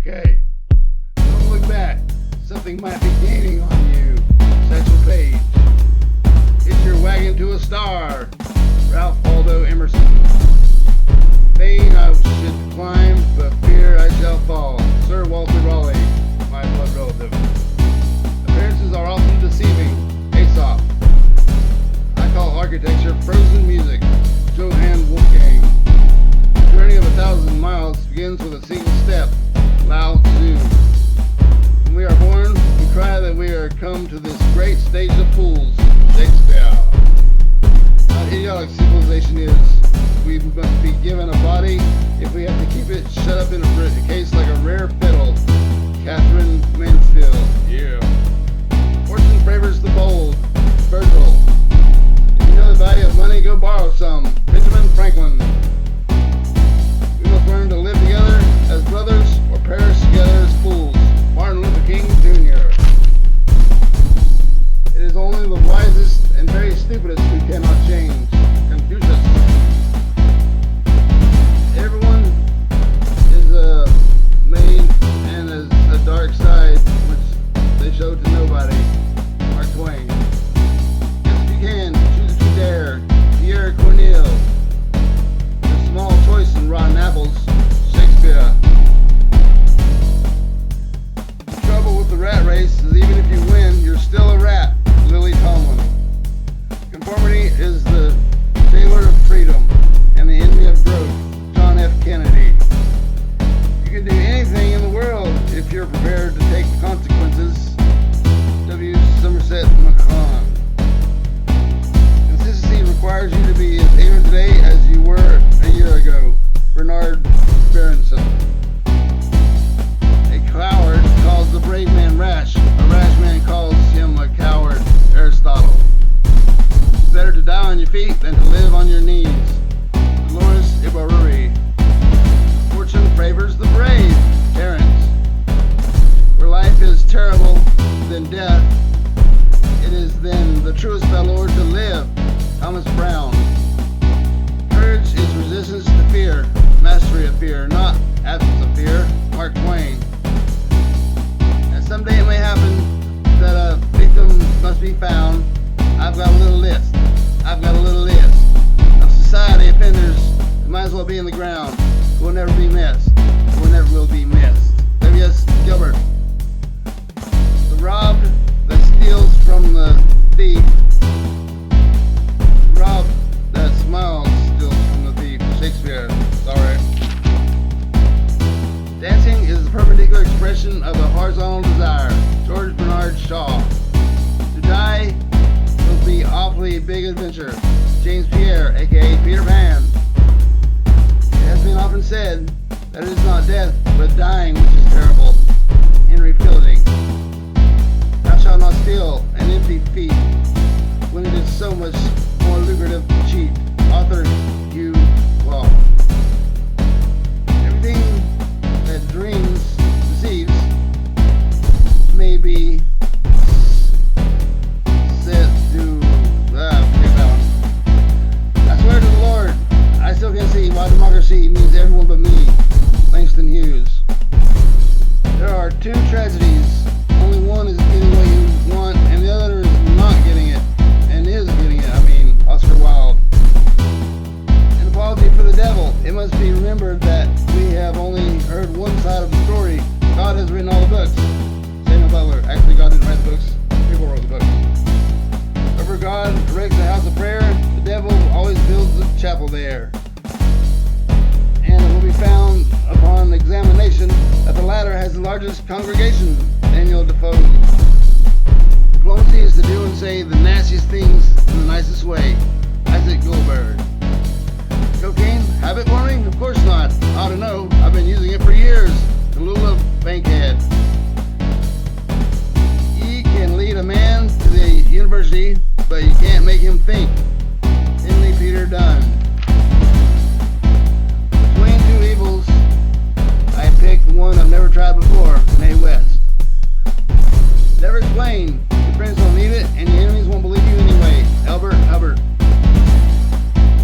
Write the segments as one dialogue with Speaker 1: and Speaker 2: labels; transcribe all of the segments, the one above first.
Speaker 1: Okay, don't look back. Something might be gaining on you. Satchel Paige. Hitch your wagon to a star. Ralph Waldo Emerson. Fame I should climb, but fear I shall fall. Sir Walter Raleigh, my blood relative. Appearances are often deceiving. Aesop. I call architecture frozen music. Johann Wolfgang. The journey of 1,000 miles begins with a single step. Lao Tzu. When we are born, we cry that we are come to this great stage of fools. Shakespeare. How idiotic civilization is. We must be given a body if we have to keep it shut up in a case like a rare fiddle. Catherine Mansfield. Yeah. Fortune favors the bold. Virgil. If you know the value of money, go borrow some. Benjamin Franklin. We must learn to live together as brothers or perish together as fools. Martin Luther King Jr. It is only the wisest and very stupidest who cannot change. Confucius. Everyone is made and has a dark side which they show to nobody. Mark Twain. Yes, if you can, choose if you dare. Pierre Corneille. There's small choice in rotten apples. Shakespeare. The trouble with the rat race is even if you win, you're still a rat. Lily Tomlin. Conformity is the jailer of freedom and the enemy of growth. John F. Kennedy. You can do anything in the world if you're prepared to take the consequences. W. Somerset Maugham. Consistency requires you to be as eager today as you were a year ago. Bernard Berenson. A coward calls the brave man rash. A rash man calls him a coward. Aristotle. It's better to die on your feet than to live on your knees. Dolores Ibarruri. Fortune favors the brave. Terence. Where life is terrible than death, it is then the truest valor to live. Thomas Brown. Courage is resistance to fear, mastery of fear, not absence of fear. Mark Twain. And someday it may happen that a victim must be found. I've got a little list. I've got a little list of society offenders that might as well be in the ground. Who will never be missed. Who will never will be missed. W.S. Gilbert. The robbed that steals from the thief. Robbed that smiles steals from the thief. Shakespeare. Sorry. Dancing is the perpendicular expression of a horizontal desire. George Bernard Shaw. To die will be awfully big adventure. James Pierre, aka Peter Pan. It has been often said that it is not death, but dying which is terrible. Henry Fielding. Thou shalt not steal an empty feet when it is so much more lucrative to cheat. Author Hugh Law. Everything that dreams deceives may be said to forget that one. I swear to the Lord, I still can't see why democracy means everyone but me. Langston Hughes. There are two tragedies. Only one is getting what you want, and the other is not getting it, and is getting it. Oscar Wilde. An apology for the devil. It must be remembered that we have only heard one side of the story. God has written all the books. Samuel Butler. Actually, God didn't write the books. People wrote the books. Wherever God erects a house of prayer, the devil always builds a chapel there. And it will be found upon examination that the latter has the largest congregation. Daniel Defoe. Diplomacy is to do and say the nastiest things in the nicest way. Isaac Goldberg. Cocaine? Habit forming? Of course not. I ought to know. I've been using it for years. Tallulah Bankhead. Ye can lead a man to the university, but you can't make him think. Henley Peter Dunn. Between two evils, I picked the one I've never tried before, Mae West. Never explain. Your friends don't need it, and your enemies won't believe you anyway. Albert Hubbard.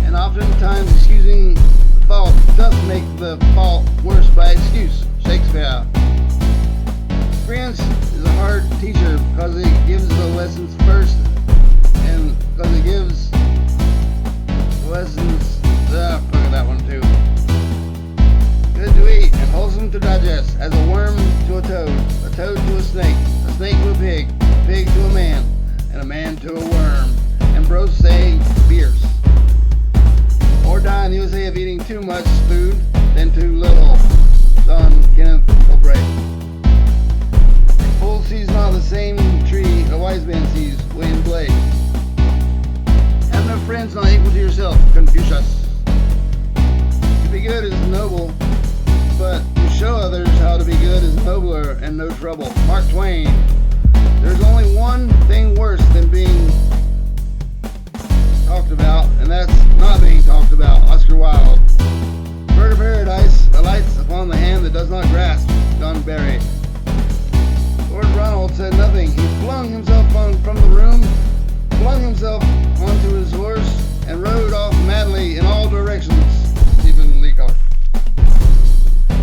Speaker 1: And oftentimes excusing the fault does make the fault worse by excuse. lessons first, and because it gives lessons, fuck that one too. Good to eat and wholesome to digest, as a worm to a toad to a snake to a pig to a man, and a man to a worm. Ambrose say fierce. Or die in the USA of eating too much food than too little. John Kenneth Galbraith. A fool sees not the same tree a wise man sees. William Blake. Have no friends not equal to yourself. Confucius. To be good is noble, but to show others how to be good is nobler and no trouble. Mark Twain. There's only one thing worse than being talked about, and that's not being talked about. Oscar Wilde. Bird of paradise alights upon the hand that does not grasp. John Barry. Lord Ronald said nothing. He flung himself from the room, flung himself onto his horse, and rode off madly in all directions. Stephen Leacock.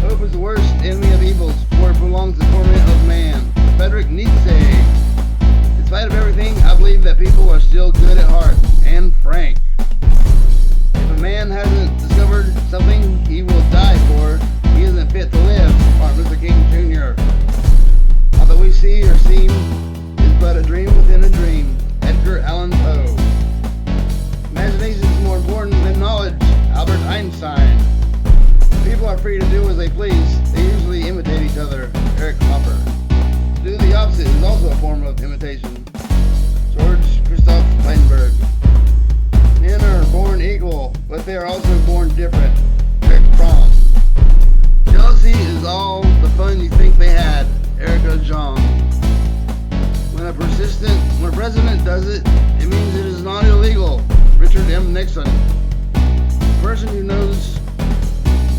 Speaker 1: Hope is the worst enemy of evils, for it prolongs the torment of man. Friedrich Nietzsche. In spite of everything, I believe that people are still good at heart and frank. If a man hasn't discovered something he will die for, he isn't fit to live. Martin Luther King Jr. All that we see or seem is but a dream within a dream. Edgar Allan Poe. Imagination is more important than knowledge. Albert Einstein. When people are free to do as they please, they usually imitate each other. Eric Hopper. To do the opposite is also a form of imitation. George Christoph Weinberg. Men are born equal, but they are also born different. Eric Fromm. Jealousy is all the fun you think they had. Erica Jong. When a president does it, it means it is not illegal. Richard M. Nixon. The person who knows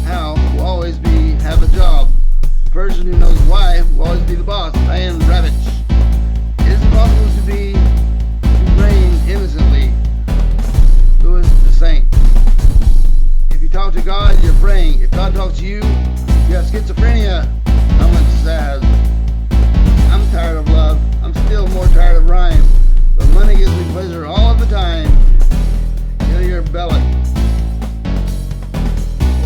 Speaker 1: how will always have a job. The person who knows why will always be the boss. Diane Ravitch. It is impossible to reign innocently. Louis the Saint. If you talk to God, you're praying. If God talks to you, you have schizophrenia. How much sad. I'm tired of love. I'm still more tired of rhyme. But money gives me pleasure all of the time. Hillier Belloc.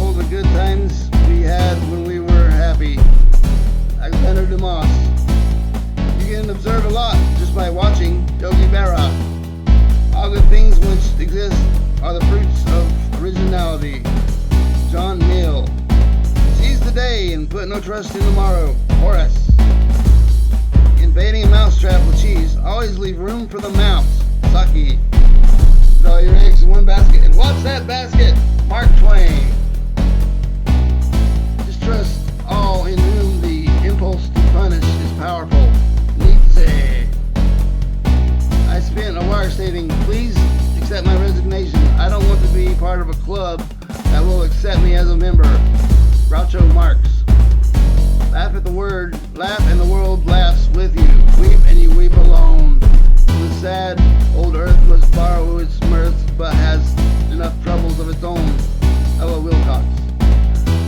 Speaker 1: Oh, the good times we had when we were happy. Alexander Dumas. You can observe a lot just by watching. Yogi Berra. All good things which exist are the fruits of originality. John Neal. Seize the day and put no trust in tomorrow. Horace. In baiting a mousetrap with cheese, always leave room for the mouse. Saki. Put all your eggs in one basket. And what's that basket? Mark Twain. Distrust all in whom the impulse to punish is powerful. Nietzsche. I spent a wire stating, please accept my resignation. I don't want to be part of a club that will accept me as a member. Groucho Marx. Laugh and the world laughs with you. Weep and you weep alone. The sad old earth must borrow its mirth, but has enough troubles of its own. Ella Wilcox.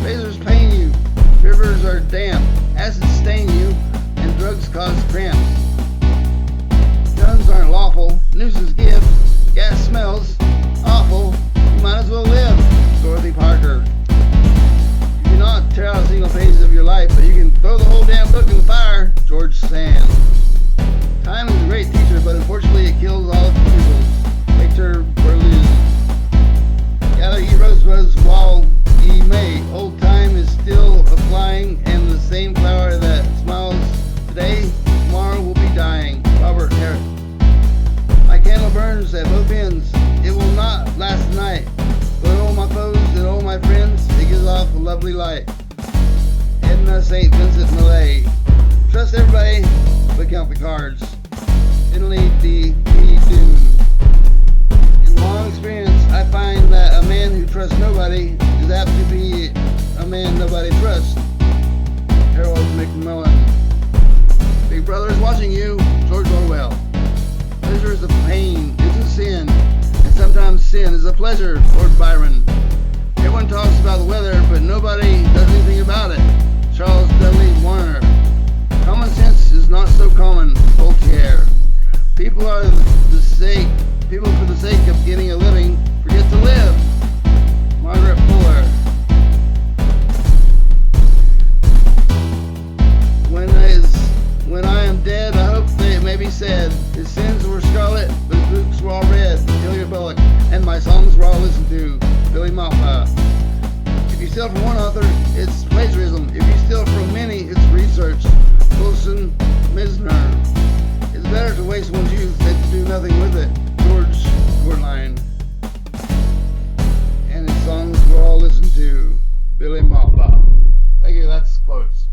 Speaker 1: Razors pain you. Rivers are damp. Acids stain you. And drugs cause cramps. Guns aren't lawful. Nooses give. Gas smells awful. You might as well live. Dorothy Parker. You cannot tear out a single page of your life, but you can throw the whole damn book in the fire. George Sand. Time is a great teacher, but unfortunately it kills all its pupils. Victor Berlioz. Gather ye rosebuds while ye may. Old time is still a-flying, and the same flower that smiles today, tomorrow will be dying. Robert Herrick. My candle burns at both ends. It will not last the night. But all my foes and all my friends, it gives off a lovely light. Edna St. Vincent Millay. Trust everybody, but count the cards. Italy D. Dune. In long experience, I find that a man who trusts nobody is apt to be a man nobody trusts. Harold McMillan. Big Brother is watching you. George Orwell. Pleasure is a pain, is a sin, and sometimes sin is a pleasure. Lord Byron. Everyone talks about the weather, but nobody does anything about it. Charles Dudley Warner. Common sense is not so common. Voltaire. People we're all listening to, Billy Mappa. If you steal from one author, it's plagiarism. If you steal from many, it's research. Wilson Misner. It's better to waste one's youth than to do nothing with it. George Courtline. And his songs we're all listening to, Billy Mappa. Thank you, that's quotes.